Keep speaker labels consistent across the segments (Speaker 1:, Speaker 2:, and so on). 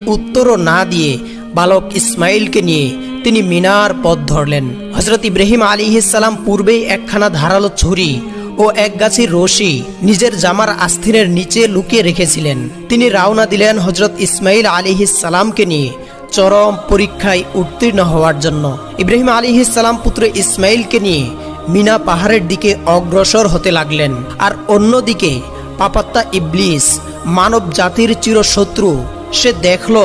Speaker 1: উত্তরও না দিয়ে বালক ইসমাইলকে নিয়ে তিনি মিনার পথ ধরলেন। হযরত ইব্রাহিম আলাইহিস সালাম পূর্বেই একখানা ধারালো ছুরি ও এক গাছি রশি নিজের জামার আস্তিনের নিচে লুকিয়ে রেখেছিলেন। তিনি রওনা দিলেন হযরত ইসমাইল আলাইহিস সালামকে নিয়ে চরম পরীক্ষায় উত্তীর্ণ হওয়ার জন্য। ইব্রাহিম আলাইহিস সালাম পুত্র ইসমাইলকে নিয়ে মিনা পাহাড়ের দিকে অগ্রসর হতে লাগলেন। আর অন্যদিকে পাপাত্তা ইবলিস, মানব জাতির চিরশত্রু, সে দেখল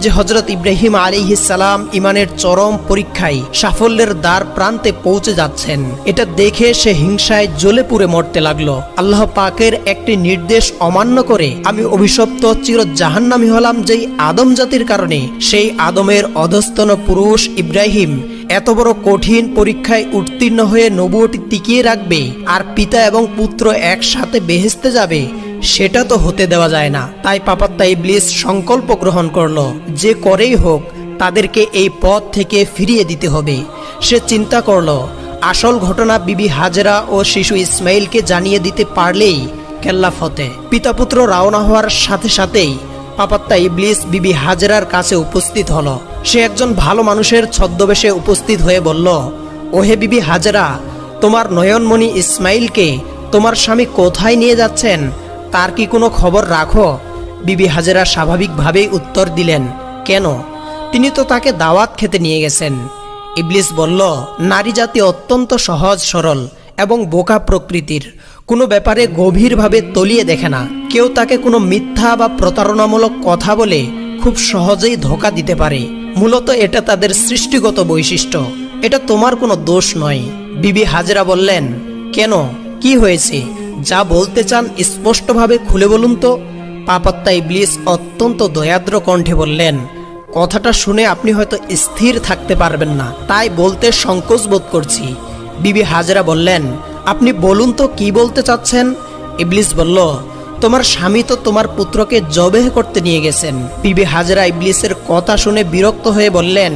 Speaker 1: যে হযরত ইব্রাহিম আলাইহিস সালাম ইমানের চরম পরীক্ষায় সাফল্যের দ্বার প্রান্তে পৌঁছে যাচ্ছেন। এটা দেখে সে হিংসায় জ্বলে পুড়ে মরতে লাগলো। আল্লাহ পাকের একটি নির্দেশ অমান্য করে আমি অভিশপ্ত চির জাহান্নামী হলাম যেই আদম জাতির কারণে। সেই আদমের অধস্তন পুরুষ ইব্রাহিম এত বড় কঠিন পরীক্ষায় উত্তীর্ণ হয়ে নবুয়তি টিকিয়ে রাখবে আর পিতা এবং পুত্র একসাথে বেহেশতে যাবে, সেটা তো হতে দেওয়া যায় না। তাই পাপাত্তা ইবলিস সংকল্প গ্রহণ করলো যে করেই হোক তাদেরকে এই পথ থেকে ফিরিয়ে দিতে হবে। সে চিন্তা করলো আসল ঘটনা বিবি হাজেরা ও শিশু ইসমাইলকে জানিয়ে দিতে পারলেই কেল্লা ফতে। পিতা পুত্র রওনা হওয়ার সাথে সাথেই পাপাত্তা ইবলিস বিবি হাজেরার কাছে উপস্থিত হলো। সে একজন ভালো মানুষের ছদ্মবেশে উপস্থিত হয়ে বলল, ওহে বিবি হাজেরা, তোমার নয়নমণি ইসমাইলকে তোমার স্বামী কোথায় নিয়ে যাচ্ছেন তার কি কোনো খবর রাখো? বিবি হাজেরা স্বাভাবিকভাবেই উত্তর দিলেন, কেন? তিনি তো তাকে দাওয়াত খেতে নিয়ে গেছেন। ইবলিস বলল, নারী জাতি অত্যন্ত সহজ সরল এবং বোকা প্রকৃতির, কোনো ব্যাপারে গভীরভাবে তলিয়ে দেখে না। কেউ তাকে কোনো মিথ্যা বা প্রতারণামূলক কথা বলে খুব সহজেই ধোঁকা দিতে পারে। মূলত এটা তাদের সৃষ্টিগত বৈশিষ্ট্য, এটা তোমার কোনো দোষ নয়। বিবি হাজেরা বললেন, কেন, কি হয়েছে? যা বলতে চান স্পষ্টভাবে খুলে বলুন তো। পাপাত্তা ইবলিস অত্যন্ত দয়াদ্র কণ্ঠে বললেন, কথাটা শুনে আপনি হয়তো স্থির থাকতে পারবেন না, তাই বলতে সংকোচ বোধ করছি। বিবি হাজেরা বললেন, আপনি বলুন তো কি বলতে চাচ্ছেন? ইবলিস বলল, তোমার স্বামী তো তোমার পুত্রকে জবেহ করতে নিয়ে গেছেন। বিবি হাজেরা ইবলিসের কথা শুনে বিরক্ত হয়ে বললেন,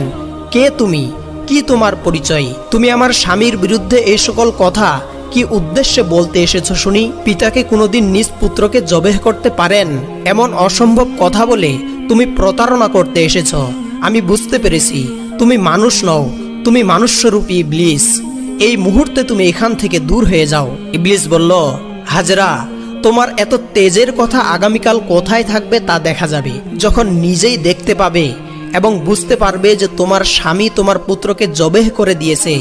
Speaker 1: কে তুমি? কি তোমার পরিচয়? তুমি আমার স্বামীর বিরুদ্ধে এই সকল কথা কি উদ্দেশ্যে বলতে এসেছো শুনি? পিতাকে কোনোদিন নিজ পুত্রকে জবেহ করতে পারেন এমন অসম্ভব কথা বলে তুমি প্রতারণা করতে এসেছো। আমি বুঝতে পেরেছি তুমি মানুষ নও, তুমি মানুষ্যরূপী ইবলিস। এই মুহূর্তে তুমি এখান থেকে দূর হয়ে যাও। ইবলিস বলল, হাজেরা, তোমার এত তেজের কথা আগামীকাল কোথায় থাকবে তা দেখা যাবে। যখন নিজেই দেখতে পাবে এবং বুঝতে পারবে যে তোমার স্বামী তোমার পুত্রকে জবেহ করে দিয়েছে,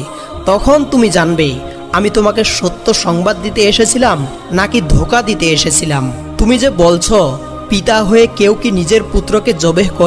Speaker 1: তখন তুমি জানবে আমি তোমাকে সত্য সংবাদ দিতে এসেছিলাম নাকি ধোঁকা দিতে এসেছিলাম। তুমি যে বলছো পিতা হয়ে কেউ কি নিজের পুত্রকে জবেহ করে?